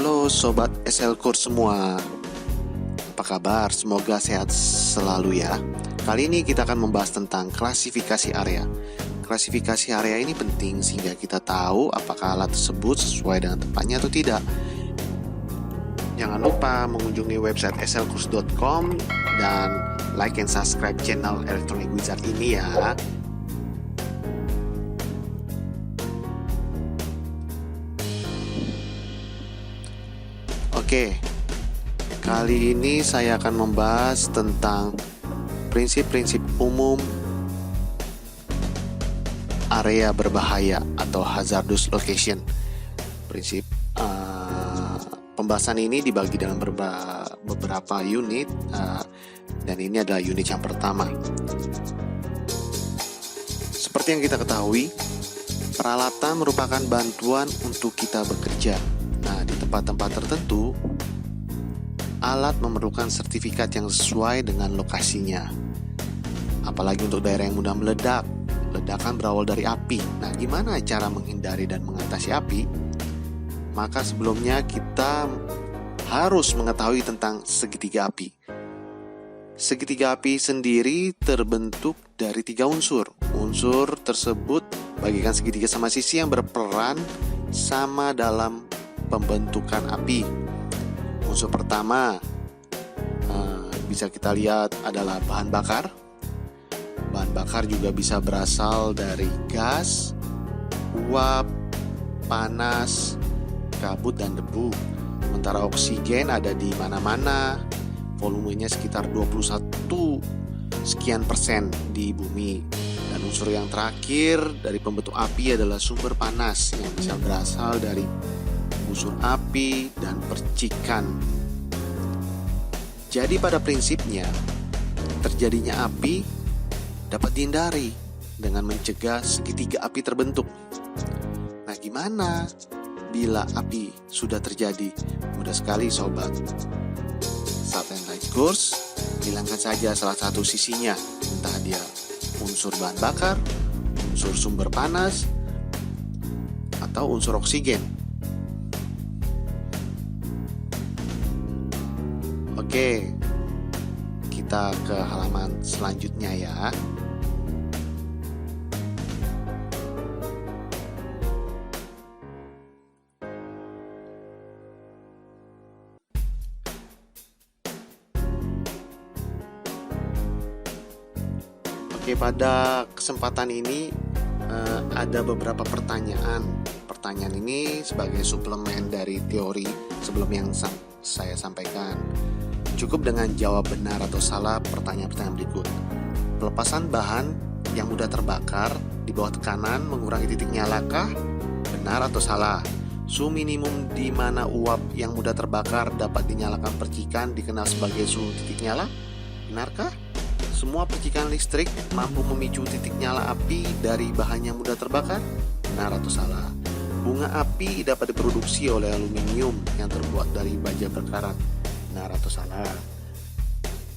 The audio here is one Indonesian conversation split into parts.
Halo Sobat SL Course semua. Apa kabar? Semoga sehat selalu ya. Kali ini kita akan membahas tentang klasifikasi area. Klasifikasi area ini penting sehingga kita tahu apakah alat tersebut sesuai dengan tempatnya atau tidak. Jangan lupa mengunjungi website slcourse.com dan like and subscribe channel Electronic Wizard ini ya. Oke, kali ini saya akan membahas tentang prinsip-prinsip umum area berbahaya atau hazardous location. Prinsip pembahasan ini dibagi dalam beberapa unit dan ini adalah unit yang pertama. Seperti yang kita ketahui, peralatan merupakan bantuan untuk kita bekerja. Nah, di tempat-tempat tertentu, alat memerlukan sertifikat yang sesuai dengan lokasinya. Apalagi untuk daerah yang mudah meledak. Ledakan berawal dari api. Nah, gimana cara menghindari dan mengatasi api? Maka sebelumnya kita harus mengetahui tentang segitiga api. Segitiga api sendiri terbentuk dari 3 unsur. Unsur tersebut bagikan segitiga sama sisi yang berperan sama dalam pembentukan api. Unsur pertama bisa kita lihat adalah bahan bakar. Bahan bakar juga bisa berasal dari gas, uap, panas, kabut, dan debu. Sementara oksigen ada di mana-mana, volumenya sekitar 21 sekian persen di bumi. Dan unsur yang terakhir dari pembentuk api adalah sumber panas yang bisa berasal dari unsur api dan percikan. Jadi pada prinsipnya, terjadinya api dapat dihindari dengan mencegah segitiga api terbentuk. Nah, gimana bila api sudah terjadi? Mudah sekali sobat. Satellite course, hilangkan saja salah satu sisinya, entah dia unsur bahan bakar, unsur sumber panas, atau unsur oksigen. Oke, kita ke halaman selanjutnya ya. Oke, pada kesempatan ini ada beberapa pertanyaan. Pertanyaan ini sebagai suplemen dari teori sebelum yang saya sampaikan. Cukup dengan jawab benar atau salah pertanyaan-pertanyaan berikut. Pelepasan bahan yang mudah terbakar di bawah tekanan mengurangi titik nyalakah? Benar atau salah? Suhu minimum di mana uap yang mudah terbakar dapat dinyalakan percikan dikenal sebagai suhu titik nyala? Benarkah? Semua percikan listrik mampu memicu titik nyala api dari bahan yang mudah terbakar? Benar atau salah? Bunga api dapat diproduksi oleh aluminium yang terbuat dari baja berkarat. Benar atau salah?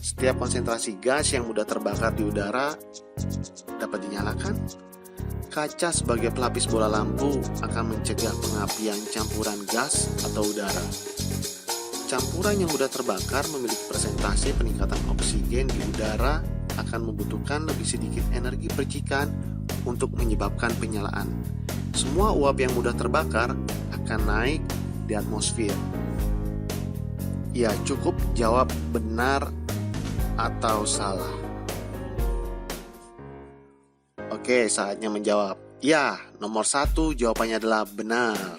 Setiap konsentrasi gas yang mudah terbakar di udara dapat dinyalakan. Kaca sebagai pelapis bola lampu akan mencegah pengapian campuran gas atau udara. Campuran yang mudah terbakar memiliki persentase peningkatan oksigen di udara akan membutuhkan lebih sedikit energi percikan untuk menyebabkan penyalaan. Semua uap yang mudah terbakar akan naik di atmosfer. Ya, cukup jawab benar atau salah. Oke, saatnya menjawab. Ya, nomor 1 jawabannya adalah benar.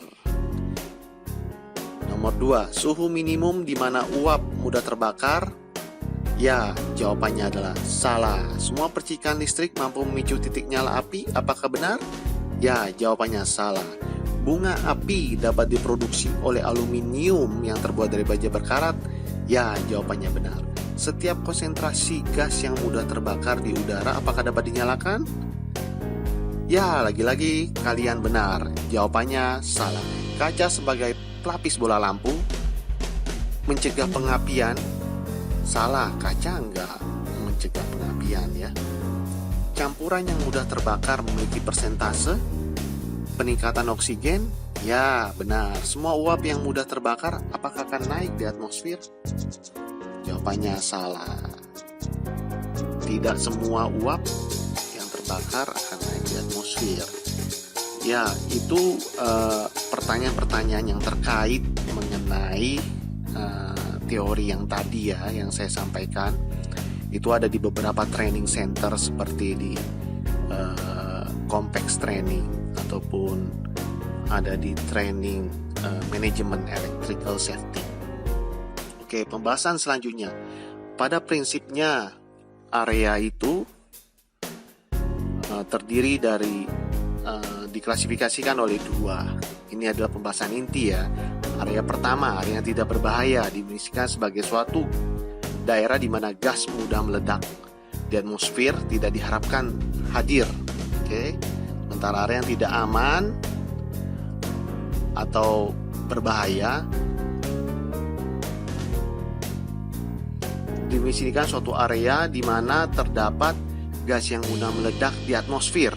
Nomor 2, suhu minimum di mana uap mudah terbakar. Ya, jawabannya adalah salah. Semua percikan listrik mampu memicu titik nyala api. Apakah benar? Ya, jawabannya salah. Bunga api dapat diproduksi oleh aluminium yang terbuat dari baja berkarat. Ya, jawabannya benar. Setiap konsentrasi gas yang mudah terbakar di udara apakah dapat dinyalakan? Ya, lagi-lagi kalian benar. Jawabannya salah. Kaca sebagai pelapis bola lampu mencegah pengapian. Salah, kaca enggak mencegah pengapian ya. Campuran yang mudah terbakar memiliki persentase. peningkatan oksigen? Ya, benar. Semua uap yang mudah terbakar apakah akan naik di atmosfer? Jawabannya salah. Tidak semua uap yang terbakar akan naik di atmosfer. Ya, itu pertanyaan-pertanyaan yang terkait mengenai teori yang tadi ya, yang saya sampaikan. Itu ada di beberapa training center seperti di Compex Training ataupun ada di training manajemen electrical safety. Oke, pembahasan selanjutnya. Pada prinsipnya area itu terdiri dari diklasifikasikan oleh dua. Ini adalah pembahasan inti ya. Area pertama, area yang tidak berbahaya, didefinisikan sebagai suatu daerah di mana gas mudah meledak di atmosfer tidak diharapkan hadir. Oke. Sementara area yang tidak aman atau berbahaya didefinisikan suatu area di mana terdapat gas yang mudah meledak di atmosfer.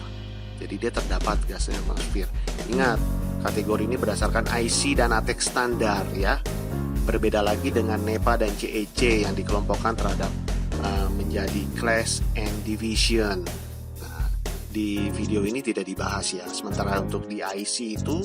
Jadi dia terdapat gas di atmosfer. Ingat, kategori ini berdasarkan IC dan ATEX standar ya. Berbeda lagi dengan NEPA dan CEC yang dikelompokkan terhadap menjadi class and division. Nah, di video ini tidak dibahas ya. Sementara untuk di IC itu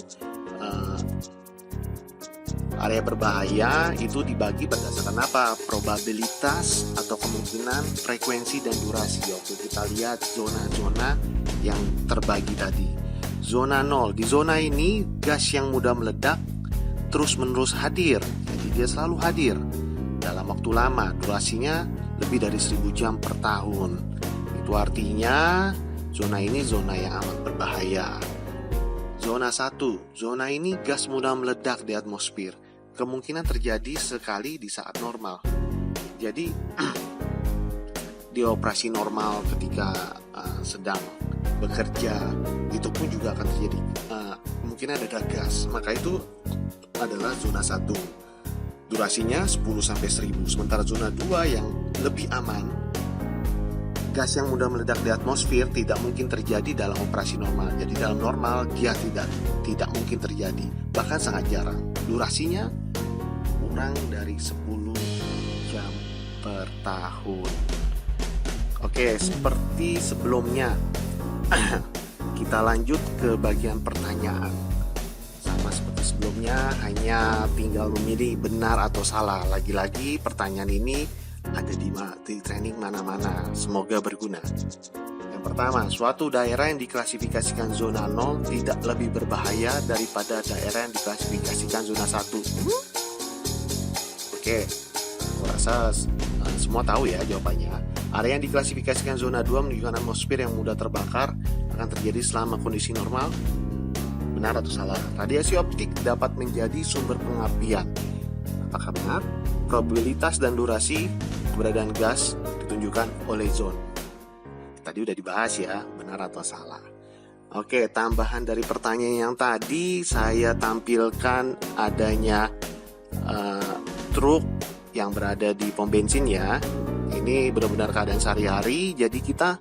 area berbahaya itu dibagi berdasarkan apa? Probabilitas atau kemungkinan, frekuensi dan durasi. Oke, kita lihat zona-zona yang terbagi tadi. Zona 0, di zona ini gas yang mudah meledak terus-menerus hadir. Jadi dia selalu hadir dalam waktu lama, durasinya lebih dari 1000 jam per tahun. Itu artinya zona ini zona yang amat berbahaya. Zona 1, zona ini gas mudah meledak di atmosfer. Kemungkinan terjadi sekali di saat normal. Jadi di operasi normal ketika sedang bekerja itu pun juga akan terjadi kemungkinan ada gas. Maka itu adalah zona 1. Durasinya 10-1000. Sementara zona 2 yang lebih aman, gas yang mudah meledak di atmosfer tidak mungkin terjadi dalam operasi normal. Jadi dalam normal dia tidak mungkin terjadi, bahkan sangat jarang. Durasinya kurang dari 10 jam per tahun. Oke, seperti sebelumnya kita lanjut ke bagian pertanyaan. Sama seperti sebelumnya, hanya tinggal memilih benar atau salah. Lagi-lagi pertanyaan ini ada di training mana-mana. Semoga berguna. Yang pertama, suatu daerah yang diklasifikasikan zona 0 tidak lebih berbahaya daripada daerah yang diklasifikasikan zona 1. Oke, aku rasa semua tahu ya jawabannya. Area yang diklasifikasikan zona 2 menunjukkan atmosfer yang mudah terbakar akan terjadi selama kondisi normal. Benar atau salah? Radiasi optik dapat menjadi sumber pengapian. Apakah benar? Probabilitas dan durasi keberadaan gas ditunjukkan oleh zone. Tadi udah dibahas ya, benar atau salah. Oke, tambahan dari pertanyaan yang tadi saya tampilkan adanya truk yang berada di pom bensin ya. Ini benar-benar keadaan sehari-hari, jadi kita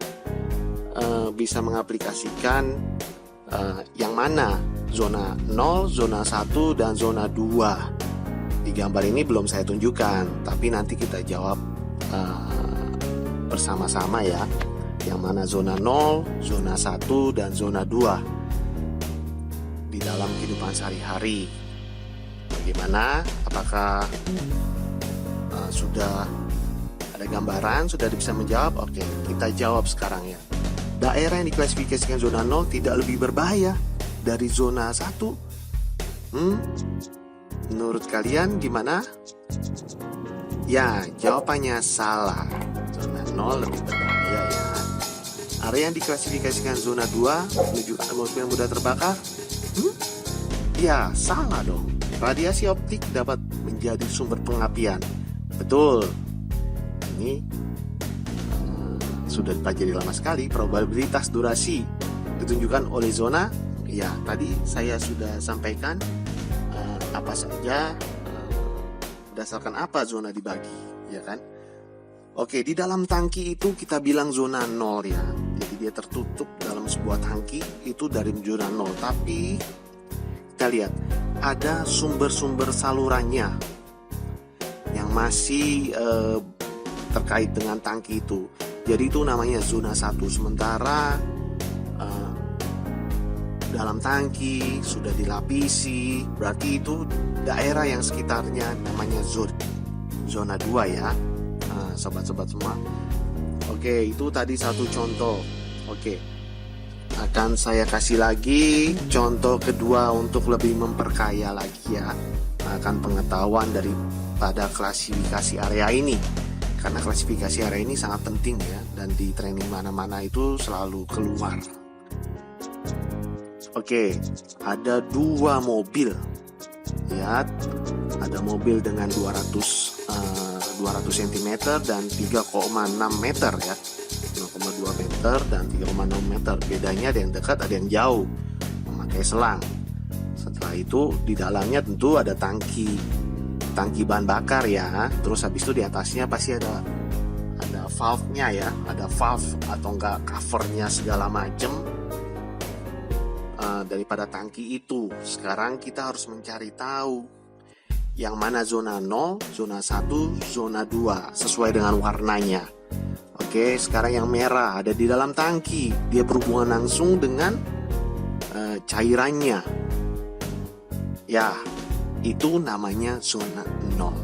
bisa mengaplikasikan yang mana zona 0, zona 1, dan zona 2. Di gambar ini belum saya tunjukkan, tapi nanti kita jawab bersama-sama ya. Yang mana zona 0, zona 1, dan zona 2 di dalam kehidupan sehari-hari. Bagaimana? Apakah sudah ada gambaran? Sudah bisa menjawab? Oke, kita jawab sekarang ya. Daerah yang diklasifikasikan zona 0 tidak lebih berbahaya dari zona 1. Menurut kalian gimana? Ya, jawabannya salah. Zona 0 lebih berbahaya ya. Area yang diklasifikasikan zona 2 menunjukkan atmosfer yang mudah terbakar. Ya, salah dong. Radiasi optik dapat menjadi sumber pengapian. Betul. Ini sudah dipelajari lama sekali. Probabilitas durasi ditunjukkan oleh zona. Ya, tadi saya sudah sampaikan apa saja, berdasarkan apa zona dibagi, ya kan? Oke, di dalam tangki itu kita bilang zona 0 ya. Jadi dia tertutup dalam sebuah tangki itu dari zona 0. Tapi kita lihat ada sumber-sumber salurannya yang masih terkait dengan tangki itu. Jadi itu namanya zona 1. Sementara dalam tangki sudah dilapisi, berarti itu daerah yang sekitarnya namanya zona 2 ya, sobat-sobat semua. Oke, itu tadi satu contoh. Oke, akan saya kasih lagi contoh kedua untuk lebih memperkaya lagi ya akan pengetahuan daripada klasifikasi area ini, karena klasifikasi area ini sangat penting ya, dan di training mana-mana itu selalu keluar. Oke, ada 2 mobil. Lihat, ada mobil dengan 200 cm dan 3,6 meter ya. 0,2 meter dan 3,6 meter. Bedanya ada yang dekat, ada yang jauh. Memakai selang. Setelah itu di dalamnya tentu ada tangki bahan bakar ya. Terus habis itu di atasnya pasti ada valve-nya ya, ada valve atau enggak covernya segala macam. Daripada tangki itu, sekarang kita harus mencari tahu yang mana zona 0, zona 1, zona 2 sesuai dengan warnanya. Oke, sekarang yang merah ada di dalam tangki, dia berhubungan langsung dengan cairannya. Ya, itu namanya zona 0.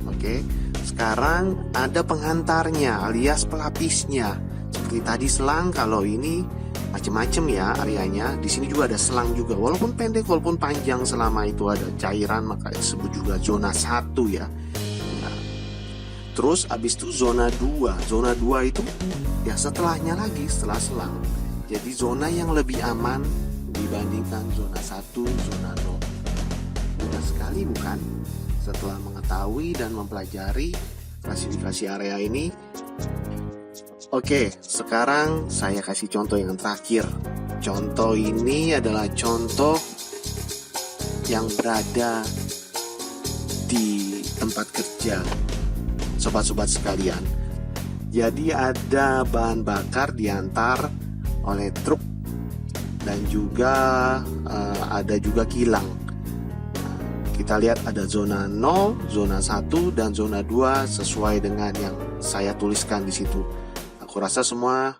Oke, sekarang ada penghantarnya alias pelapisnya. Seperti tadi selang, kalau ini macam-macam ya areanya. Di sini juga ada selang juga, walaupun pendek walaupun panjang, selama itu ada cairan maka disebut juga zona 1 ya. Nah, terus abis itu zona 2. Zona 2 itu ya setelahnya lagi, setelah selang. Jadi zona yang lebih aman dibandingkan zona 1, zona 0. Mudah sekali bukan? Setelah mengetahui dan mempelajari klasifikasi area ini. Oke, sekarang saya kasih contoh yang terakhir. Contoh ini adalah contoh yang berada di tempat kerja sobat-sobat sekalian. Jadi ada bahan bakar diantar oleh truk dan juga ada juga kilang. Kita lihat ada zona 0, zona 1 dan zona 2 sesuai dengan yang saya tuliskan di situ. Aku rasa semua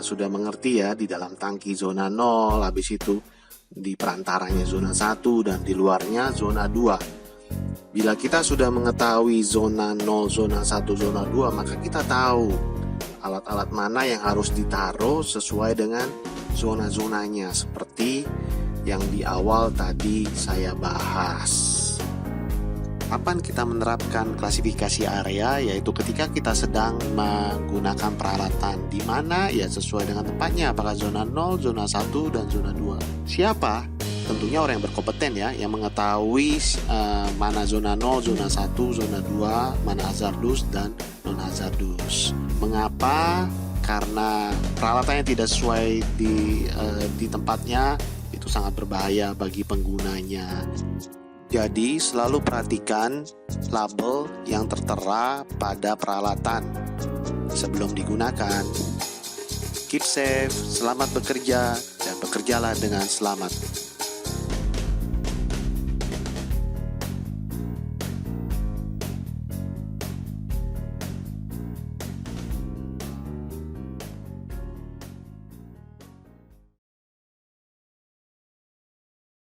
sudah mengerti ya, di dalam tangki zona 0, habis itu di perantaranya zona 1 dan di luarnya zona 2. Bila kita sudah mengetahui zona 0, zona 1, zona 2, maka kita tahu alat-alat mana yang harus ditaruh sesuai dengan zona-zonanya, seperti yang di awal tadi saya bahas. Kapan kita menerapkan klasifikasi area, yaitu ketika kita sedang menggunakan peralatan di mana ya sesuai dengan tempatnya, apakah zona 0, zona 1 dan zona 2. Siapa? Tentunya orang yang berkompeten ya, yang mengetahui mana zona 0, zona 1, zona 2, mana hazardus dan non hazardus. Mengapa? Karena peralatannya tidak sesuai di tempatnya, itu sangat berbahaya bagi penggunanya. Jadi selalu perhatikan label yang tertera pada peralatan sebelum digunakan. Keep safe, selamat bekerja, dan bekerjalah dengan selamat.